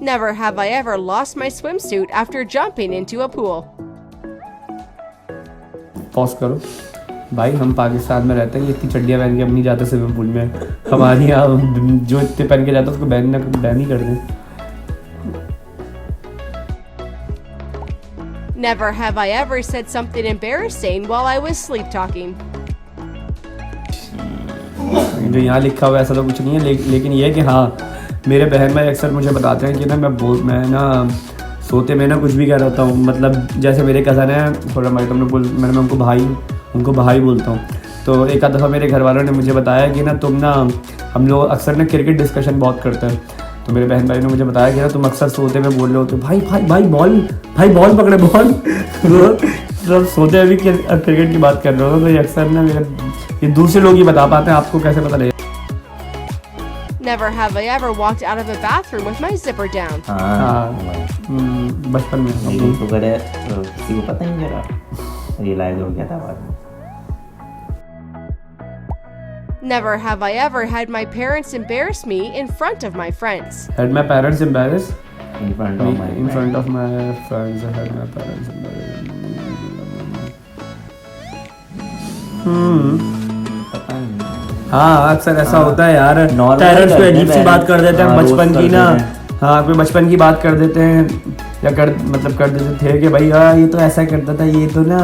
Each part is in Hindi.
Never have I ever lost my swimsuit after jumping into a pool. Pause करो भाई, हम पाकिस्तान में रहते हैं, ये इतनी चड्डियाँ पहन के हम नहीं जाते स्विमिंग पूल में। हमारे यहाँ जो इतने पहन के जाता है उसको बैन ही कर दें। Never have I ever said something embarrassing while I was sleep talking. जो यहाँ लिखा हुआ ऐसा तो कुछ नहीं है, लेकिन ये है कि हाँ, मेरे बहन भाई अक्सर मुझे बताते हैं कि ना मैं ना सोते में ना कुछ भी कह रहा होता हूँ। मतलब जैसे मेरे कज़न है थोड़ा भाई, मैंने उनको भाई बोलता हूँ। तो एक आध दफ़ा मेरे घर वालों ने मुझे बताया कि ना तुम ना, हम लोग अक्सर ना क्रिकेट डिस्कशन बहुत करते हैं, तो मेरे बहन भाई ने मुझे बताया कि ना तुम अक्सर सोते में बोल रहे हो तो भाई बॉल पकड़े बॉल। तो सोते में भी क्रिकेट की बात कर रहे हो, तो ये अक्सर ना ये दूसरे लोग ही बता पाते हैं, आपको कैसे पता लगेगा। Never have I ever walked out of a bathroom with my zipper down. बचपन में तो किसी को पता नहीं चला, रियलाइज हो गया था बाद में। Never have I ever had my parents embarrass me in front of my friends. Had my parents embarrassed In front of my in front of my friends. I had my parents embarrassed. पता नहीं। हाँ अक्सर ऐसा होता है यार, Normal पेरेंट्स कोई करते अजीब सी हैं, बात कर देते हैं हाँ, बचपन रोस्ट की कर ना। देते हैं। हाँ कोई बचपन की बात कर देते हैं या कर देते थे कि भाई हाँ ये तो ऐसा करता था, ये तो ना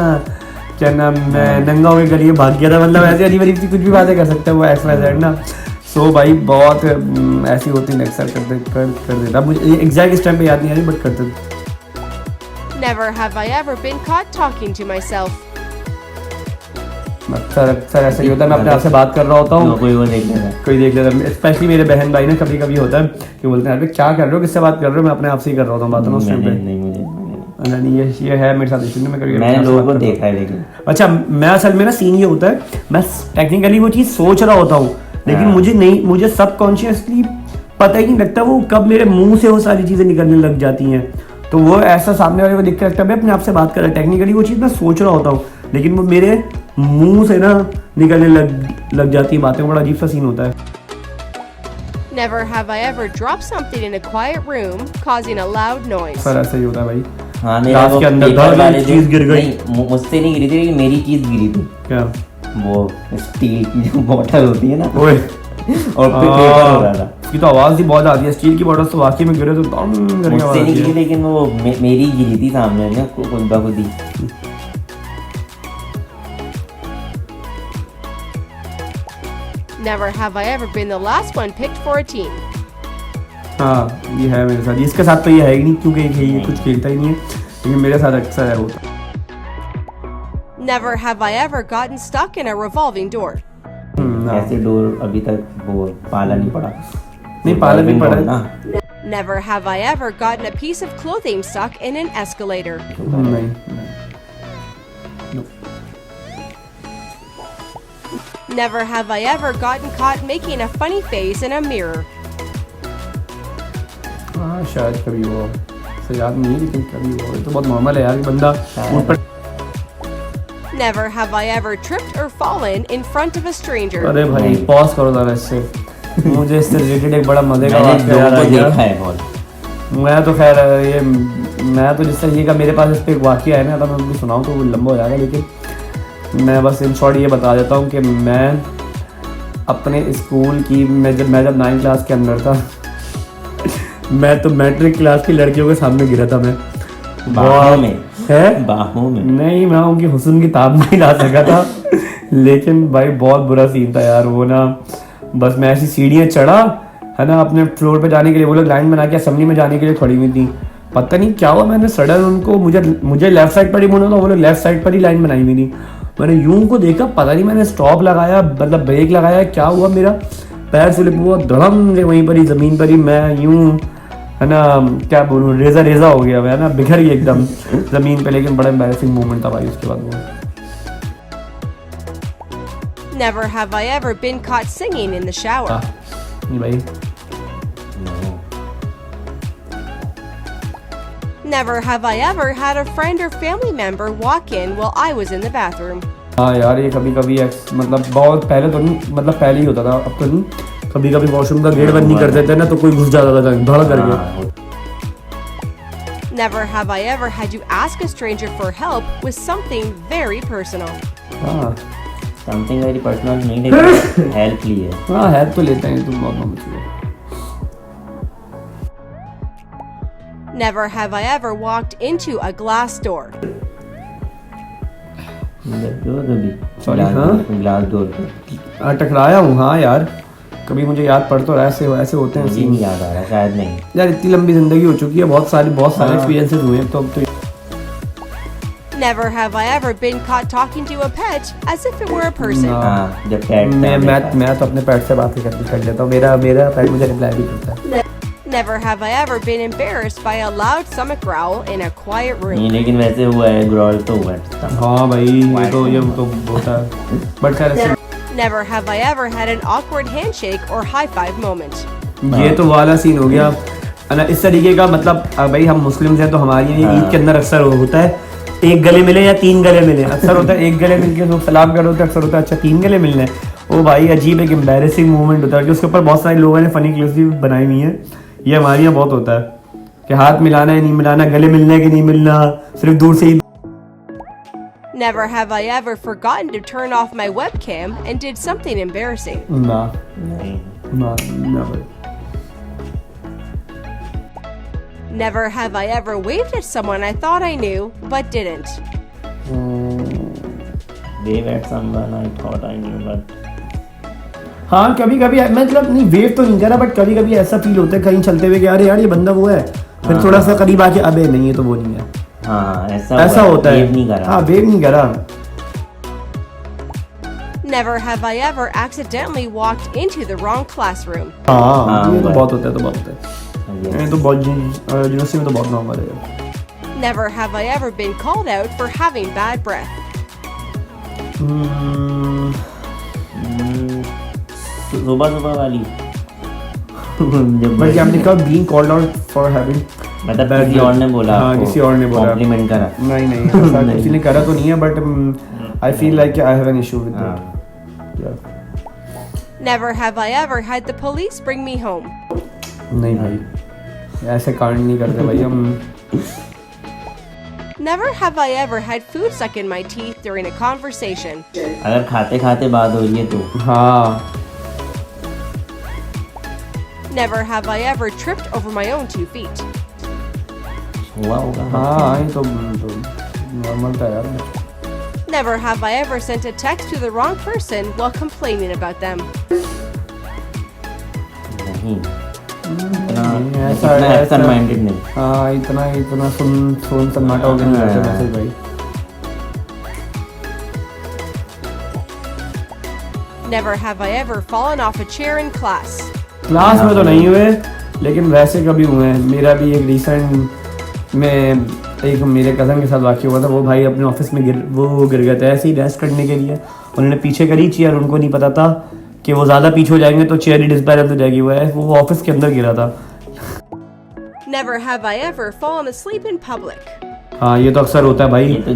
क्या नाम मैं नंगा होकर गली में भाग गया था। मतलब ऐसे अजीब अजीब सी कुछ भी बातें कर सकते हैं वो XYZ ना। सो भाई बहुत ऐसी होती है, अक्सर कर देता। मुझे एग्जैक्ट इस टाइम पे याद नहीं आ रही बट करते थे। Never have I ever been caught talking to myself. अक्सर ऐसा ही होता है, मैं अपने आप से बात कर रहा होता हूँ, कोई देख लेता है। स्पेशली मेरे बहन भाई ना कभी होता है कि बोलते हैं अरे क्या कर रहे हो, किससे बात कर रहे हो, मैं अपने आप से ही कर रहा होता हूँ बात उस टाइम पे। नहीं ये है मेरे साथ इशू, मैंने लोगों को देखा है लेकिन। अच्छा मैं असल में ना सीन ये होता है, मैं टेक्निकली वो चीज़ सोच रहा होता हूँ लेकिन मुझे सबकॉन्शियसली पता ही नहीं लगता वो कब मेरे मुंह से वो सारी चीज़ें निकलने लग जाती हैं। तो वो ऐसा सामने वाले को दिख के लगता है मैं अपने आप से बात कर रहा हूँ, टेक्निकली वो चीज़ मैं सोच रहा होता हूँ लेकिन वो मेरे मुंह से ना निकलने लग जाती है बातें। बड़ा अजीब सा सीन होता है। Never have I ever dropped something in a quiet room, causing a loud noise. Sir ऐसा ही होता है भाई। हाँ क्लास के अंदर चीज़ गिर गई। नहीं मुझसे नहीं गिरी थी लेकिन मेरी चीज़ गिरी थी। क्या? वो स्टील की जो बॉटल होती है ना, ओए और पेपर हो रहा था। इसकी तो आवाज़ ही बहुत आती है, स्टील की बॉटल तो वाकई में गिरे तो बम करके आवाज़ मुझसे नहीं आती गिरी है। लेकिन वो मेरी गिरी थी सामने ना खुद ही। Never have I ever been the last one picked for a team. हाँ ये है मेरे साथ, इसके साथ तो ये है ही नहीं क्योंकि ये कुछ खेलता ही नहीं है, लेकिन मेरे साथ अक्सर है होता। Never have I ever gotten stuck in a revolving door. ऐसे डोर अभी तक वो पाला नहीं पड़ा। नहीं पाला नहीं पड़ा ना। Never have I ever gotten a piece of clothing stuck in an escalator. नहीं। Never have I ever gotten caught making a funny face in a mirror. हाँ शायद कभी वो से याद नहीं है लेकिन कभी वो, ये तो बहुत नॉर्मल है यार कि बंदा ऊट पर। Never have I ever tripped or fallen in front of a stranger. अरे भाई पॉज करो जरा इससे, मुझे इससे रिलेटेड एक बड़ा मजे का मैंने वाक़या याद आ देखा गया। है बहुत। मैं तो खैर ये मैं तो जिससे ये का मेरे पास इस पर एक वाक़या है ना, तो मैं आपको सुनाऊँ तो वो लंबा हो जाएगा, लेकिन मैं बस इन शॉर्ट ये बता देता हूँ कि मैं अपने स्कूल की मैं जब 9th क्लास के अंदर था मैं तो मैट्रिक क्लास की लड़कियों के सामने गिरा था। मैं बाहों में है बाहों में नहीं, मैं उनकी हुस्न की ताब नहीं ला सका था लेकिन भाई बहुत बुरा सीन था यार वो ना। बस मैं ऐसी सीढ़ियाँ चढ़ा है ना अपने फ्लोर पे जाने के लिए, वो लोग लाइन बना के असेंबली में जाने के लिए खड़ी हुई थी। पता नहीं क्या हुआ, मैंने सडन उनको मुझे लेफ्ट साइड पर ही मुड़ा था, वो लोग लेफ्ट साइड पर ही लाइन बनाई हुई थी। मैंने यूं को देखा, पता नहीं मैंने स्टॉप लगाया मतलब ब्रेक लगाया, क्या हुआ मेरा पैर स्लिप हुआ धड़म से वहीं पर ही ज़मीन पर ही मैं यूं है ना क्या बोलूँ रेजा हो गया मैं ना, बिखर गई एकदम ज़मीन पे। लेकिन बड़ा एम्बैरेसिंग मोमेंट था भाई उसके बाद वो। Never have I ever been caught singing in the shower. भाई Never have I ever had a friend or family member walk in while I was in the bathroom. हाँ यार ये कभी मतलब बहुत पहले तो नहीं, मतलब पहले ही होता था, अब तो नहीं। कभी वॉशरूम का गेट बंद नहीं कर देते ना तो कोई घुस जाता था धड़ करके। Never have I ever had to ask a stranger for help with something very personal. हाँ समथिंग वेरी पर्सनल नहीं लेकिन हेल्प ली है. हाँ हेल्प तो लेते हैं तुम बहुत मामूली हो. Never have I ever walked into a glass door. Sorry, हाँ? ग्लास डोर पे टकराया हूँ हाँ यार. कभी मुझे याद पड़ तो रहा है, ऐसे होते हैं. मुझे नहीं याद आ रहा, शायद नहीं. यार इतनी लंबी जिंदगी हो चुकी है, बहुत सारे एक्सपीरियंसेस हुए हैं. तो अब तो Never have I ever been caught talking to a pet as if it were a person. हाँ जब कैट मैं तो अपने पेट से बात कर लेता हूँ. मेरा पेट मुझे रिप्लाई भी करता है. Never have I ever been embarrassed by a loud stomach growl in a quiet room. नहीं लेकिन वैसे हुआ है, ग्रॉल तो हुआ है. हाँ भाई ये तो होता है. बट खैर Never have I ever had an awkward handshake or high five moment. ये तो वाला सीन हो गया ना इस तरीके का. मतलब भाई हम मुस्लिम हैं तो हमारी ईद के अंदर अक्सर होता है एक गले मिले या तीन गले मिले. अक्सर होता है एक गले मिलके लोग सलाम करो तो अक्सर होता है अच्छा तीन गले मिलने. वो भाई अजीब एक एम्बैरेसिंग मोमेंट होता है कि उसके ऊपर बहुत सारे लोगों ने फनी क्लिप्स भी बनाई हुई हैं. ये हमारे यहाँ बहुत होता है कि हाथ मिलाना है नहीं मिलाना, गले मिलना है कि नहीं मिलना, सिर्फ दूर से ही. Never have I ever forgotten to turn off my webcam and did something embarrassing. ना नहीं. ना never. Never have I ever waved at someone I thought I knew but didn't. Wave at someone I thought I knew but हाँ कभी कभी मतलब नहीं वेव तो नहीं करा बट कभी कभी ऐसा फील होता है कहीं चलते हुए कि अरे यार ये बंदा वो है. फिर थोड़ा सा करीब आके अबे नहीं ये तो वो नहीं है. हाँ ऐसा होता है. वेव नहीं करा. हाँ वेव नहीं करा. Never have I ever accidentally walked into the wrong classroom. हाँ ये तो बहुत होता है. ये तो बहुत यूनिवर्सिटी में तो बहुत नॉर्मल है. Never have I ever been called out for having bad breath. सुबह वाली. बट आपने कहा being called out for having मतलब किसी और ने बोला. हाँ किसी और ने बोला. कॉम्प्लीमेंट करा. नहीं ऐसा किसी ने करा तो नहीं है but I feel like I have an issue with that. Never have I ever had the police bring me home. नहीं भाई ऐसे कांड नहीं करते भाई हम. Never have I ever had food stuck in my teeth during a conversation. अगर खाते खाते बात हो रही है तो. हाँ. Never have I ever tripped over my own 2 feet. हुआ होगा. हाँ ये तो नॉर्मल था यार. Never have I ever sent a text to the wrong person while complaining about them. नहीं. ऐसा एब्सेंट माइंडेड नहीं. हाँ इतना सुन सन्नाटा हो गया नहीं मैसेज भाई. Never have I ever fallen off a chair in class. Class में तो नहीं हुए लेकिन वैसे कभी हुए हैं. मेरा भी एक रिसेंट में एक मेरे कज़न के साथ वाक़या हुआ था. वो भाई अपने ऑफिस में गिर गए थे ऐसे ही रेस्ट करने के लिए. उन्होंने पीछे करी चेयर. उनको नहीं पता था कि वो ज़्यादा पीछे हो जाएंगे तो चेयर ही डिस्बैलेंस हो जाएगी. वो ऑफिस के अंदर गिरा था. Never have I ever fallen asleep in public. हाँ ये तो अक्सर होता है भाई. ये तो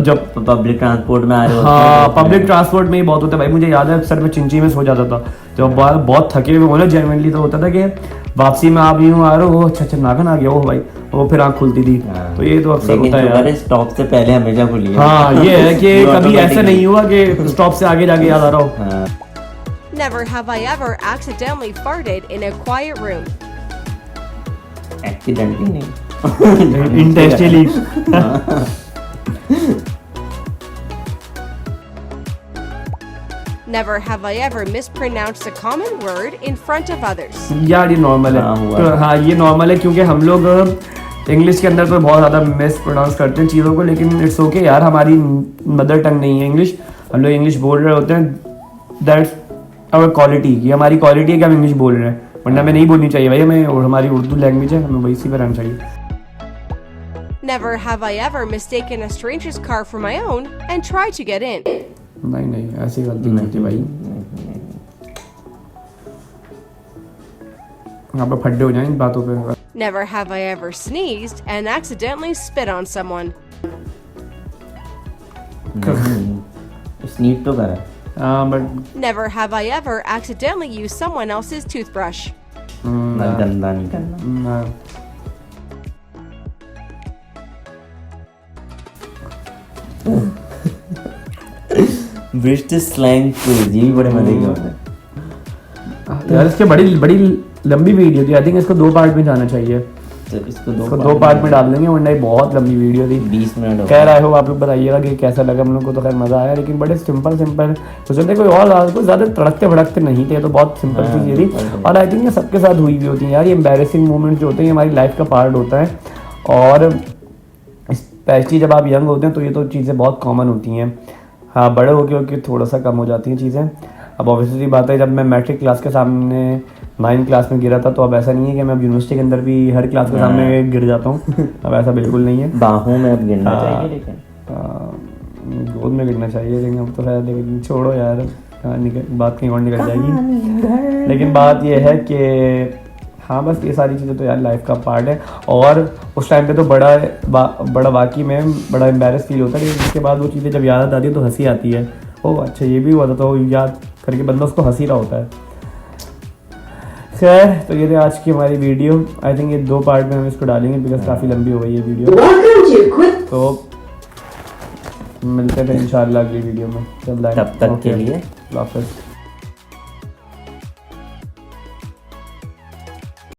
जब पब्लिक ट्रांसपोर्ट में आ रहे होते हैं. हाँ पब्लिक ट्रांसपोर्ट में ही बहुत होता है भाई. मुझे याद है अक्सर मैं चिंची में सो जाता था जब बहुत थके हुए होना. जेन्युइनली तो होता था कि वापसी में आप यूँ आ रहे हो अच्छा नाखन आ गया वो भाई वो फिर आँख खुलती थी. तो ये तो अक्सर होता है यार. स्टॉप से पहले हमेशा खुली है. हाँ ये है कि कभी ऐसा नहीं हुआ कि स्टॉप से आगे जाके याद आ रहा हो. Never have I ever accidentally farted in a quiet room. Accidentally नहीं. Intentionally. Never have I ever mispronounced a common word in front of others. यार ये नॉर्मल है. तो हाँ ये नॉर्मल है क्योंकि हम लोग इंग्लिश के अंदर तो बहुत ज़्यादा मिस प्रोनाउंस करते हैं चीज़ों को. लेकिन इट्स ओके यार हमारी मदर टंग नहीं है इंग्लिश. हम लोग इंग्लिश बोल रहे होते हैं. That's our quality. ये हमारी क्वालिटी है कि हम इंग्लिश बोल रहे हैं. वरना हमें नहीं बोलनी चाहिए भाई. हमें और हमारी उर्दू लैंग्वेज है हमें वही सी पर रहना चाहिए. Never have I ever mistaken a stranger's car for my own and tried to get in. नहीं ऐसी गलती नहीं होती भाई. यहाँ पे फड्डे हो जाएं इन बातों पे. Never have I ever sneezed and accidentally spit on someone. Snape तो करा. हाँ but Never have I ever accidentally used someone else's toothbrush. गंदा नहीं करना. ब्रिटिश स्लैंग क्विज, ये भी बड़े मजे के होते हैं। यार इसके बड़ी बड़ी लंबी वीडियो थी, आई थिंक इसको 2 पार्ट में जाना चाहिए। तो इसको इसको 2 पार्ट में डाल देंगे, वरना ये बहुत लंबी वीडियो थी। 20 मिनट हो खैर आई होप आप लोग बताइएगा कि कैसा लगा। हम लोग को तो खैर मजा आया, लेकिन बड़े सिंपल तो चलते कोई और कुछ ज़्यादा तड़कते भड़कते नहीं थे, तो बहुत सिंपल चीज़ ये थी। और आई थिंक ये सबके साथ हुई भी होती है यार, ये एम्बैरेसिंग मोमेंट जो होते हैं ये हमारी लाइफ का पार्ट होता है। और स्पेशली जब आप यंग होते हैं तो ये तो चीज़ें बहुत कॉमन होती हैं। हाँ, बड़े होके थोड़ा सा कम हो जाती हैं चीज़ें। अब ऑब्वियसली बात है, जब मैं मैट्रिक क्लास के सामने 9th क्लास में गिरा था, तो अब ऐसा नहीं है कि मैं अब यूनिवर्सिटी के अंदर भी हर क्लास के सामने गिर जाता हूँ। अब ऐसा बिल्कुल नहीं है। बाहों में अब गिरना चाहिए, लेकिन गोद में गिरना चाहिए, लेकिन अब तो शायद, लेकिन छोड़ो यार, बात कहीं और निकल जाएगी। लेकिन बात यह है कि हाँ, बस ये सारी चीज़ें तो यार लाइफ का पार्ट है। और उस टाइम पे तो बड़ा वाकई में बड़ा एम्बैरेस फील होता है, लेकिन उसके बाद वो चीज़ें जब याद आती है तो हंसी आती है। ओह अच्छा, ये भी हुआ था, तो याद करके बंदा उसको हंसी रहा होता है। खैर, तो ये थे आज की हमारी वीडियो। आई थिंक ये 2 पार्ट में हम इसको डालेंगे, बिकॉज काफ़ी लंबी हो गई ये वीडियो। तो मिलते हैं इंशाल्लाह अगली वीडियो में। तब तक के लिए वापस।